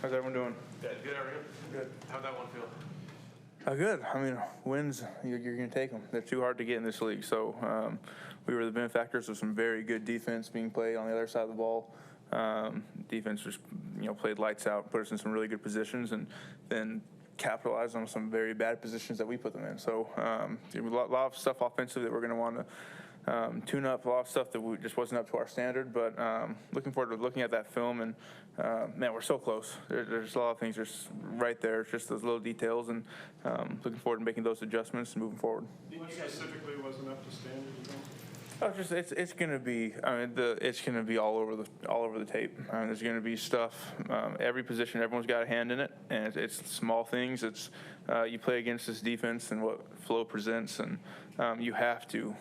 How's everyone doing? Good. How are you? Good. How'd that one feel? Good. I mean, wins, you're going to take them. They're too hard to get in this league. So we were the benefactors of some very good defense being played on the other side of the ball. Defense just, played lights out, put us in some really good positions, and then capitalized on some very bad positions that we put them in. So a lot of stuff offensively that we're going to want to tune up, a lot of stuff that just wasn't up to our standard, but looking forward to looking at that film, and man, we're so close. There's a lot of things just right there. It's just those little details, and looking forward to making those adjustments and moving forward. What specifically wasn't up to standard, you think? It's going to be. It's going to be all over the tape. There's going to be stuff. Every position, everyone's got a hand in it, and it's small things. It's you play against this defense and what flow presents, and you have to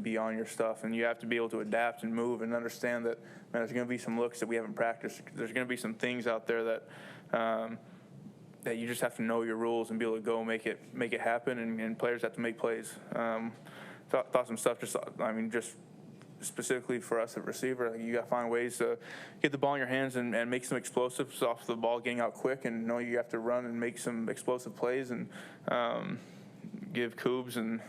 be on your stuff, and you have to be able to adapt and move and understand that. Man, there's going to be some looks that we haven't practiced. There's going to be some things out there that. That you just have to know your rules and be able to go make it happen, and players have to make plays. Thought some stuff just specifically for us at receiver, you got to find ways to get the ball in your hands and make some explosives off the ball getting out quick, and know you have to run and make some explosive plays, and give Coobs and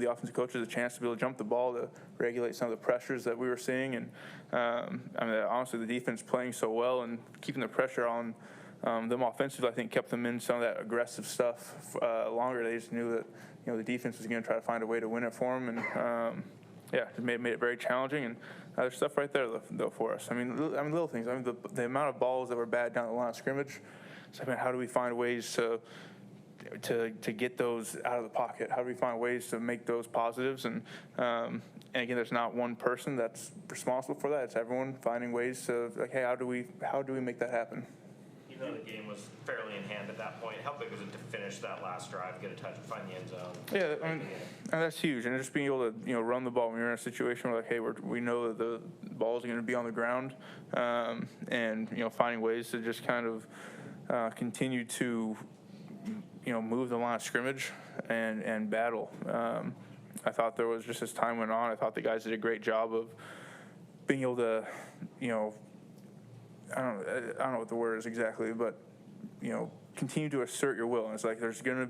the offensive coaches a chance to be able to jump the ball to regulate some of the pressures that we were seeing. And honestly, the defense playing so well and keeping the pressure on them offensively, I think, kept them in some of that aggressive stuff longer. They just knew that the defense was going to try to find a way to win it for them, and it made it very challenging. And there's stuff right there though for us. I mean, little things. I mean, the amount of balls that were bad down the line of scrimmage. So how do we find ways to get those out of the pocket? How do we find ways to make those positives? And again, there's not one person that's responsible for that. It's everyone finding ways to hey, how do we make that happen? Even though the game was fairly in hand at that point, how big was it to finish that last drive, get a touch, and find the end zone? Yeah, and that's huge. And just being able to run the ball when you're in a situation where hey, we know that the ball is going to be on the ground, and finding ways to just kind of continue to move the line of scrimmage and battle. I thought there was, just as time went on, I thought the guys did a great job of being able to I don't know what the word is exactly, but continue to assert your will. And it's like there's going to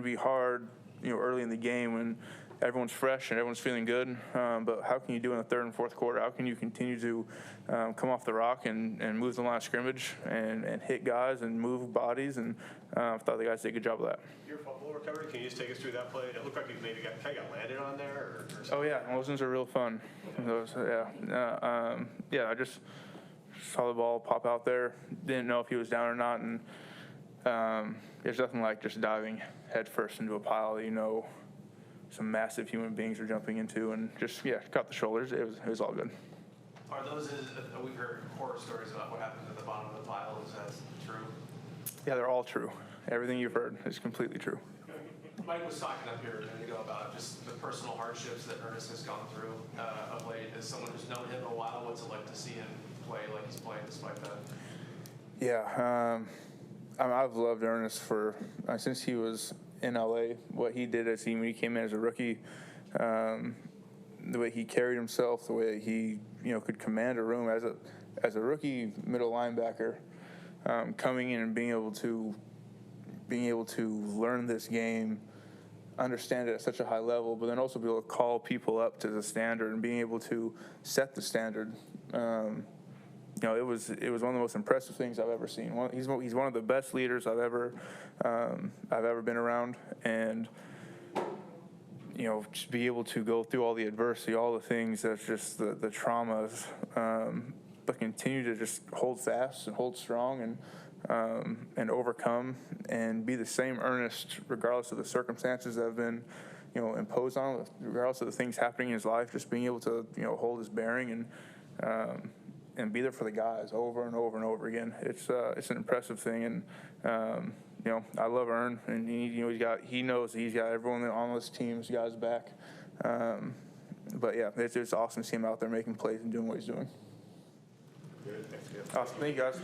be hard early in the game when everyone's fresh and everyone's feeling good. But how can you do in the third and fourth quarter? How can you continue to come off the rock and move the line of scrimmage and hit guys and move bodies? And I thought the guys did a good job of that. Your fumble recovery, can you just take us through that play? It looked like you maybe got landed on there or something. Oh yeah, those are real fun. I just saw the ball pop out there. Didn't know if he was down or not, and there's nothing like just diving headfirst into a pile that some massive human beings are jumping into, and just caught the shoulders. It was all good. Are those? We've heard horror stories about what happens at the bottom of the pile. Is that true? Yeah, they're all true. Everything you've heard is completely true. Mike was talking up here a minute ago about just the personal hardships that Ernest has gone through of late. As someone who's known him a while, what's it like to see him play like he's playing despite that? Yeah, I've loved Ernest since he was in LA. What he did when he came in as a rookie, the way he carried himself, the way he could command a room as a rookie middle linebacker, coming in and being able to learn this game, understand it at such a high level, but then also be able to call people up to the standard and being able to set the standard. It was one of the most impressive things I've ever seen. He's one of the best leaders I've ever been around, and just be able to go through all the adversity, all the things that's just the traumas, but continue to just hold fast and hold strong and overcome and be the same Ernest regardless of the circumstances that have been imposed on him, regardless of the things happening in his life. Just being able to hold his bearing and be there for the guys over and over and over again. It's an impressive thing, and I love Ern, and he knows he's got everyone on this team's guys back. But yeah, it's awesome to see him out there making plays and doing what he's doing. Good. Thanks, Awesome. Thank you guys.